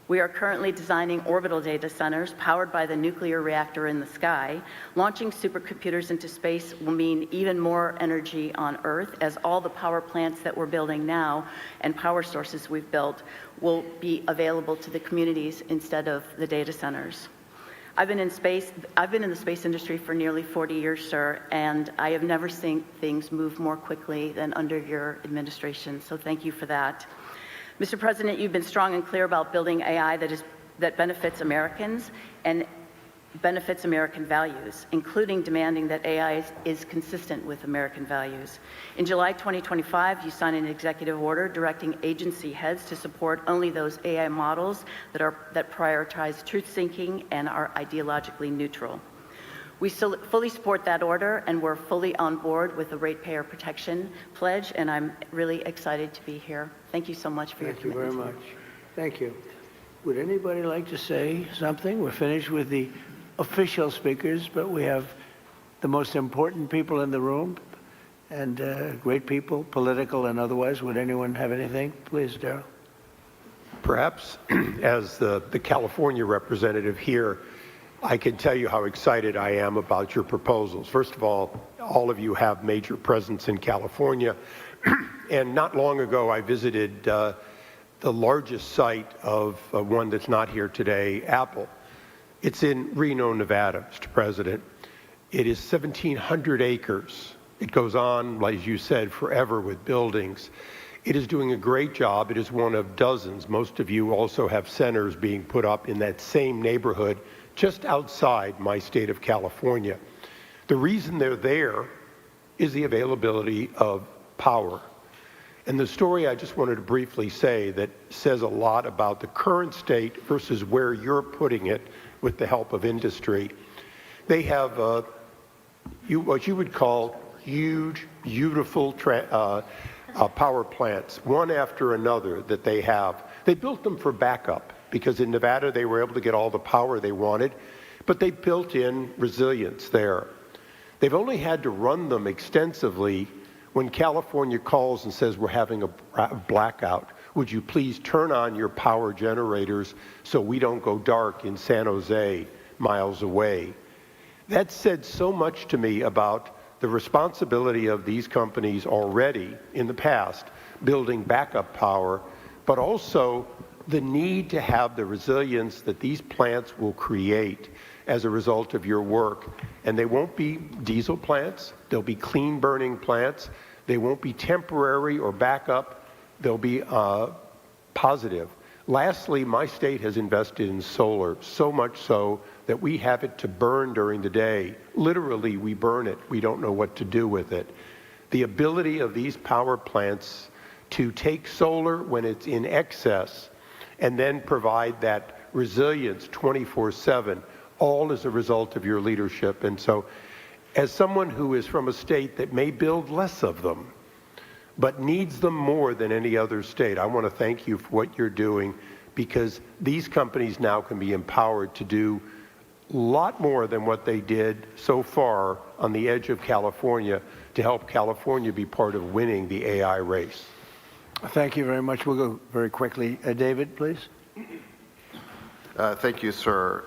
We are currently designing orbital data centers powered by the nuclear reactor in the sky. Launching supercomputers into space will mean even more energy on Earth, as all the power plants that we're building now and power sources we've built will be available to the communities instead of the data centers. I've been in the space industry for nearly 40 years, sir, and I have never seen things move more quickly than under your administration, so thank you for that. Mr. President, you've been strong and clear about building AI that benefits Americans and benefits American values, including demanding that AI is consistent with American values. In July 2025, you signed an executive order directing agency heads to support only those AI models that prioritize truth-seeking and are ideologically neutral. We fully support that order, and we're fully on board with the Ratepayer Pledge, and I'm really excited to be here. Thank you so much for your commitment. Thank you very much. Thank you. Would anybody like to say something? We're finished with the official speakers, but we have the most important people in the room, and great people, political and otherwise. Would anyone have anything? Please, Darrell. Perhaps as the California representative here, I can tell you how excited I am about your proposals. First of all of you have major presence in California. And not long ago, I visited the largest site of one that's not here today, Apple. It's in Reno, Nevada, Mr. President. It is 1,700 acres. It goes on, as you said, forever with buildings. It is doing a great job. It is one of dozens. Most of you also have centers being put up in that same neighborhood just outside my state of California. The reason they're there is the availability of power. And the story I just wanted to briefly say that says a lot about the current state versus where you're putting it with the help of industry. They have what you would call huge, beautiful power plants, one after another that they have. They built them for backup because in Nevada they were able to get all the power they wanted, but they built in resilience there. They've only had to run them extensively when California calls and says we're having a blackout. Would you please turn on your power generators so we don't go dark in San Jose, miles away? That said so much to me about the responsibility of these companies already in the past building backup power, but also the need to have the resilience that these plants will create as a result of your work. And they won't be diesel plants, they'll be clean burning plants, they won't be temporary or backup, they'll be positive. Lastly, my state has invested in solar, so much so that we have it to burn during the day. Literally, we burn it. We don't know what to do with it. the ability of these power plants to take solar when it's in excess and then provide that resilience 24/7, all as a result of your leadership. And so, as someone who is from a state that may build less of them, but needs them more than any other state, I want to thank you for what you're doing, because these companies now can be empowered to do a lot more than what they did so far on the edge of California to help California be part of winning the AI race. Thank you very much. We'll go very quickly. David, please. Thank you, sir.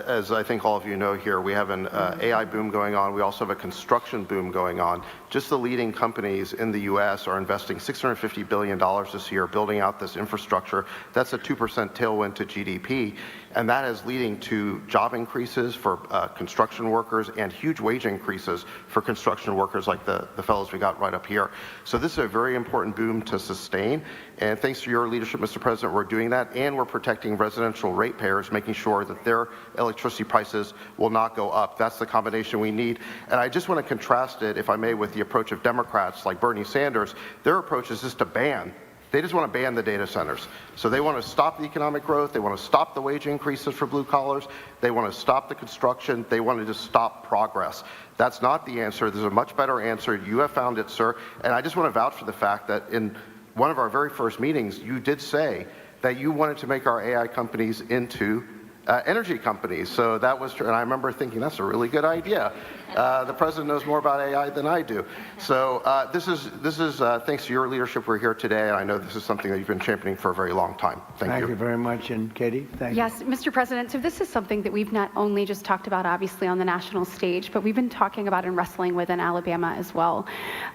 As I think all of you know here, we have an AI boom going on. We also have a construction boom going on. Just the leading companies in the U.S. are investing $650 billion this year building out this infrastructure. That's a 2% tailwind to GDP, and that is leading to job increases for construction workers and huge wage increases for construction workers like the fellows we got right up here. So this is a very important boom to sustain, and thanks to your leadership, Mr. President, we're doing that, and we're protecting residential ratepayers, making sure that their electricity prices will not go up. That's the combination we need. And I just want to contrast it, if I may, with the approach of Democrats like Bernie Sanders. Their approach is just to ban. They just want to ban the data centers. So they want to stop the economic growth. They want to stop the wage increases for blue collars. They want to stop the construction. They want to just stop progress. That's not the answer. There's a much better answer. You have found it, sir. And I just want to vouch for the fact that in one of our very first meetings, you did say that you wanted to make our AI companies into energy companies. So that was true. And I remember thinking, that's a really good idea. The president knows more about AI than I do. So this is thanks to your leadership we're here today. And I know this is something that you've been championing for a very long time. Thank you. Thank you very much. And Katie, thank you. Yes, Mr. President, so this is something that we've not only just talked about, obviously, on the national stage, but we've been talking about and wrestling with in Alabama as well.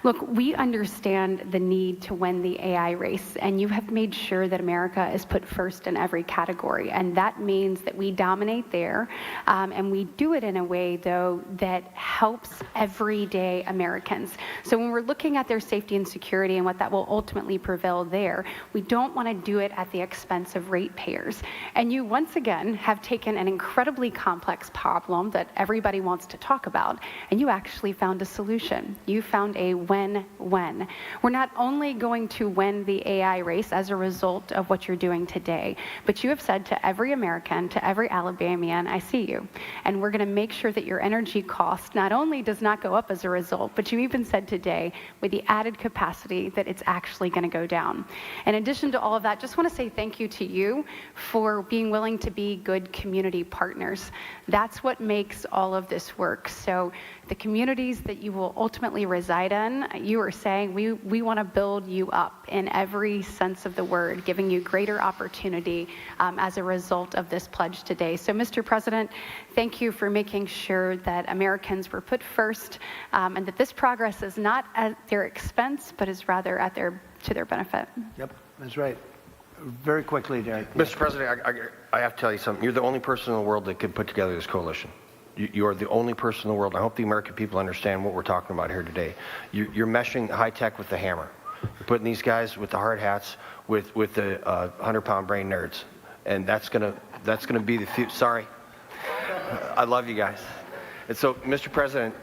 Look, we understand the need to win the AI race, and you have made sure that America is put first in every category, and that means that we dominate there, and we do it in a way, though, that helps everyday Americans. So when we're looking at their safety and security and what that will ultimately prevail there, we don't want to do it at the expense of ratepayers. And you, once again, have taken an incredibly complex problem that everybody wants to talk about, and you actually found a solution. You found a win-win. We're not only going to win the AI race as a result of what you're doing today, but you have said to every American, to every Alabamian, I see you. And we're going to make sure that your energy cost not only does not go up as a result, but you even said today with the added capacity that it's actually going to go down. In addition to all of that, just want to say thank you to you for being willing to be good community partners. That's what makes all of this work. So the communities that you will ultimately reside in, you are saying we want to build you up in every sense of the word, giving you greater opportunity as a result of this pledge today. So, Mr. President, thank you for making sure that Americans were put first, and that this progress is not at their expense, but is rather at to their benefit. Yep, that's right. Very quickly, Derek. Mr. President, I have to tell you something. You're the only person in the world that can put together this coalition. You are the only person in the world. I hope the American people understand what we're talking about here today. You're meshing high tech with the hammer. You're putting these guys with the hard hats with the 100-pound brain nerds, and that's gonna be the future. Sorry, I love you guys. And so, Mr. President,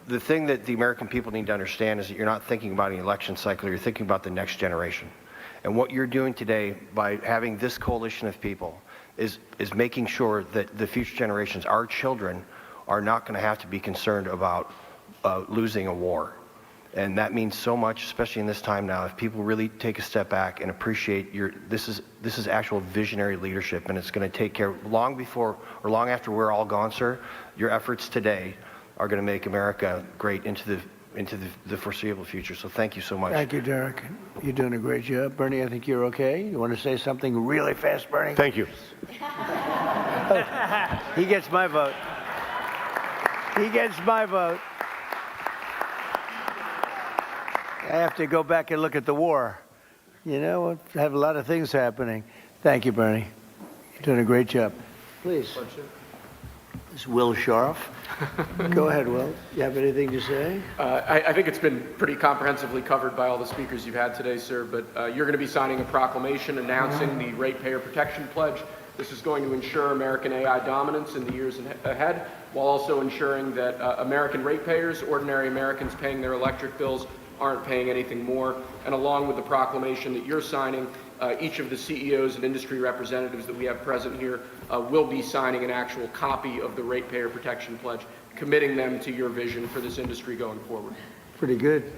the thing that the American people need to understand is that you're not thinking about an election cycle. You're thinking about the next generation. And what you're doing today by having this coalition of people is making sure that the future generations, our children, are not going to have to be concerned about losing a war. And that means so much, especially in this time now, if people really take a step back and appreciate this is actual visionary leadership, and it's going to take care long before or long after we're all gone, sir. Your efforts today are going to make America great into the foreseeable future. So thank you so much. Thank you, Derek. You're doing a great job. Bernie, I think you're okay. You want to say something really fast, Bernie? Thank you. He gets my vote. He gets my vote. I have to go back and look at the war. You know, we have a lot of things happening. Thank you, Bernie. You're doing a great job. Please. This is Will Scharf. Go ahead, Will. You have anything to say? I think it's been pretty comprehensively covered by all the speakers you've had today, sir, but you're going to be signing a proclamation announcing the Ratepayer Protection Pledge. This is going to ensure American AI dominance in the years ahead, while also ensuring that American ratepayers, ordinary Americans paying their electric bills, aren't paying anything more. And along with the proclamation that you're signing, each of the CEOs and industry representatives that we have present here will be signing an actual copy of the Ratepayer Protection Pledge, committing them to your vision for this industry going forward. Pretty good,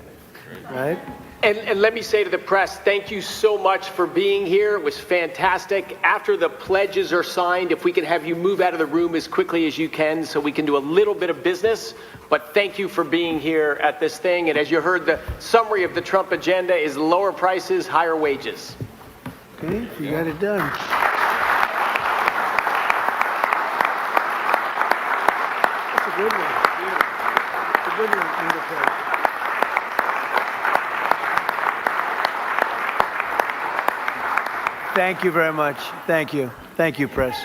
right? And let me say to the press, thank you so much for being here. It was fantastic. After the pledges are signed, if we can have you move out of the room as quickly as you can so we can do a little bit of business. But thank you for being here at this thing. And as you heard, the summary of the Trump agenda is lower prices, higher wages. Okay, you got it done. That's a good one. It's a good one, Mr. President. Thank you very much. Thank you. Thank you, press.